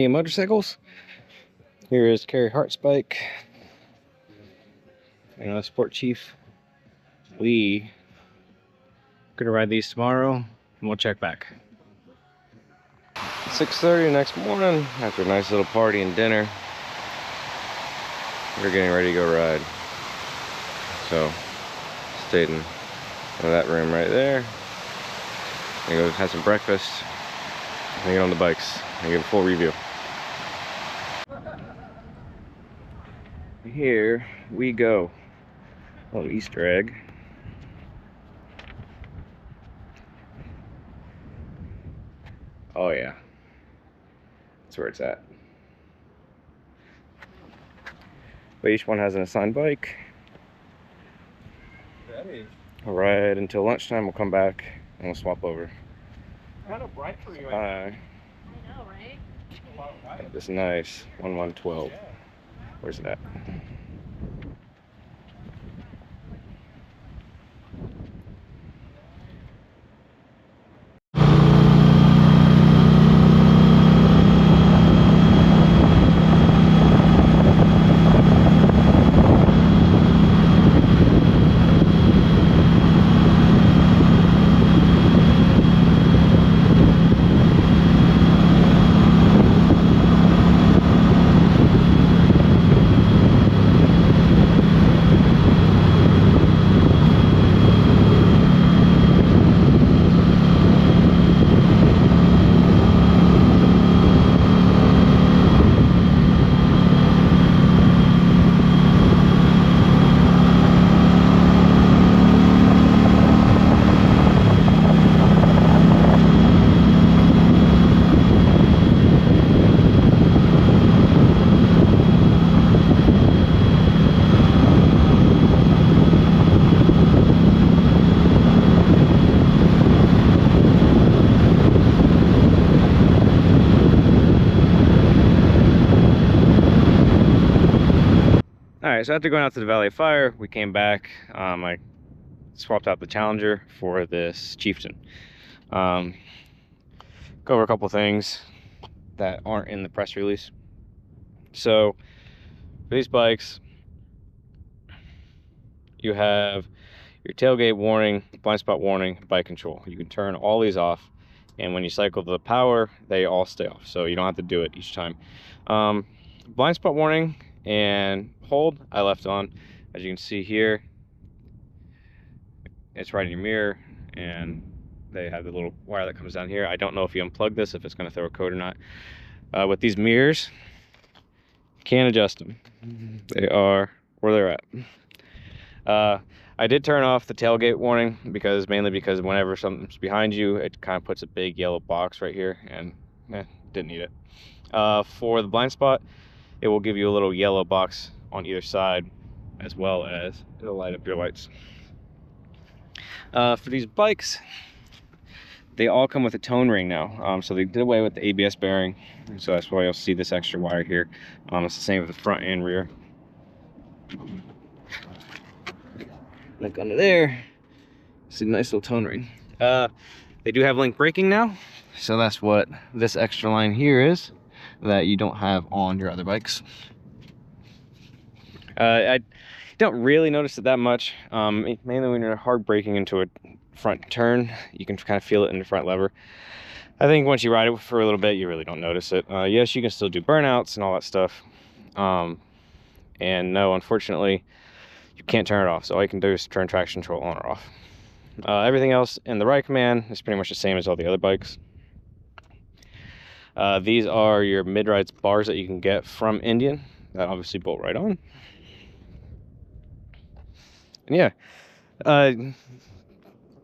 Motorcycles. Here is Carrie Hart's bike. And a Sport Chief. We gonna ride these tomorrow, and we'll check back. 6:30 next morning after a nice little party and dinner. We're getting ready to go ride. So, stayed in that room right there. And go have some breakfast. And get on the bikes and give a full review. Here we go. A little Easter egg. Oh yeah, that's where it's at. But each one has an assigned bike. Ready. All right, until lunchtime we'll come back and we'll swap over. Kind of bright for you. I know, right? This nice 1112. Yeah. Where's it at? Alright, so after going out to the Valley of Fire, we came back. I swapped out the Challenger for this Chieftain. Go over a couple things that aren't in the press release. So, for these bikes, you have your tailgate warning, blind spot warning, bike control. You can turn all these off, and when you cycle the power, they all stay off, so you don't have to do it each time. Blind spot warning and hold I left on. As you can see here, it's right in your mirror, and they have the little wire that comes down here. I don't know if you unplug this, if it's going to throw a code or not. With these mirrors, you can't adjust them. They are where they're at. I did turn off the tailgate warning mainly because whenever something's behind you, it kind of puts a big yellow box right here, and didn't need it. For the blind spot, it will give you a little yellow box on either side, as well as it'll light up your lights. For these bikes, they all come with a tone ring now. So they did away with the ABS bearing, so that's why you'll see this extra wire here. It's the same with the front and rear. Look under there, see a nice little tone ring. They do have link braking now, so that's what this extra line here is that you don't have on your other bikes. I don't really notice it that much, mainly when you're hard braking into a front turn. You can kind of feel it in the front lever. I think once you ride it for a little bit, you really don't notice it. Yes, you can still do burnouts and all that stuff, and no, unfortunately, you can't turn it off. So all you can do is turn traction control on or off. Everything else in the ride command is pretty much the same as all the other bikes. These are your mid-rides bars that you can get from Indian that obviously bolt right on. And yeah,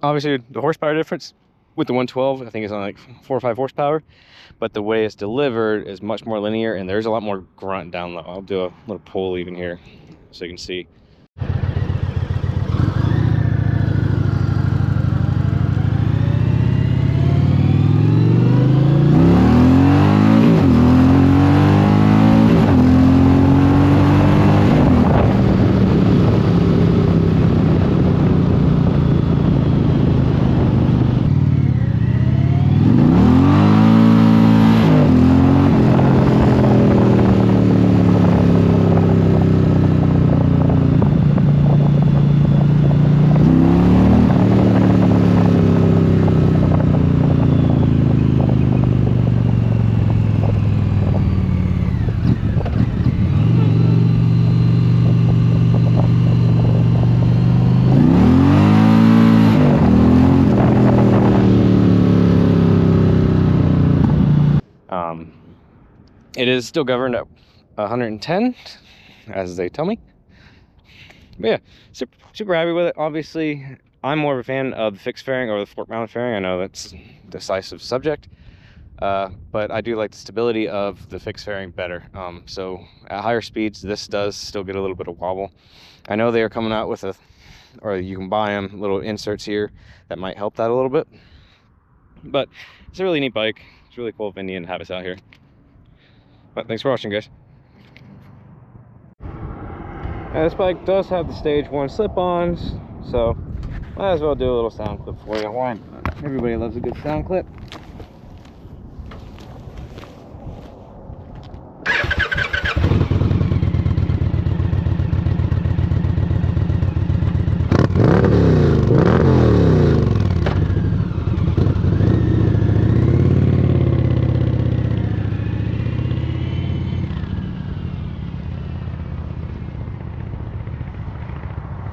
obviously the horsepower difference with the 112, I think it's on like 4 or 5 horsepower, but the way it's delivered is much more linear, and there's a lot more grunt down low. I'll do a little pull even here so you can see. It is still governed at 110, as they tell me. But yeah, super happy with it. Obviously, I'm more of a fan of the fixed fairing over the fork mounted fairing. I know that's a decisive subject, but I do like the stability of the fixed fairing better. So at higher speeds, this does still get a little bit of wobble. I know they are coming out with or you can buy them, little inserts here that might help that a little bit. But it's a really neat bike. It's really cool of Indian to have us out here. But thanks for watching, guys. Now, this bike does have the stage 1 slip-ons, so might as well do a little sound clip for you. Why not? Everybody loves a good sound clip.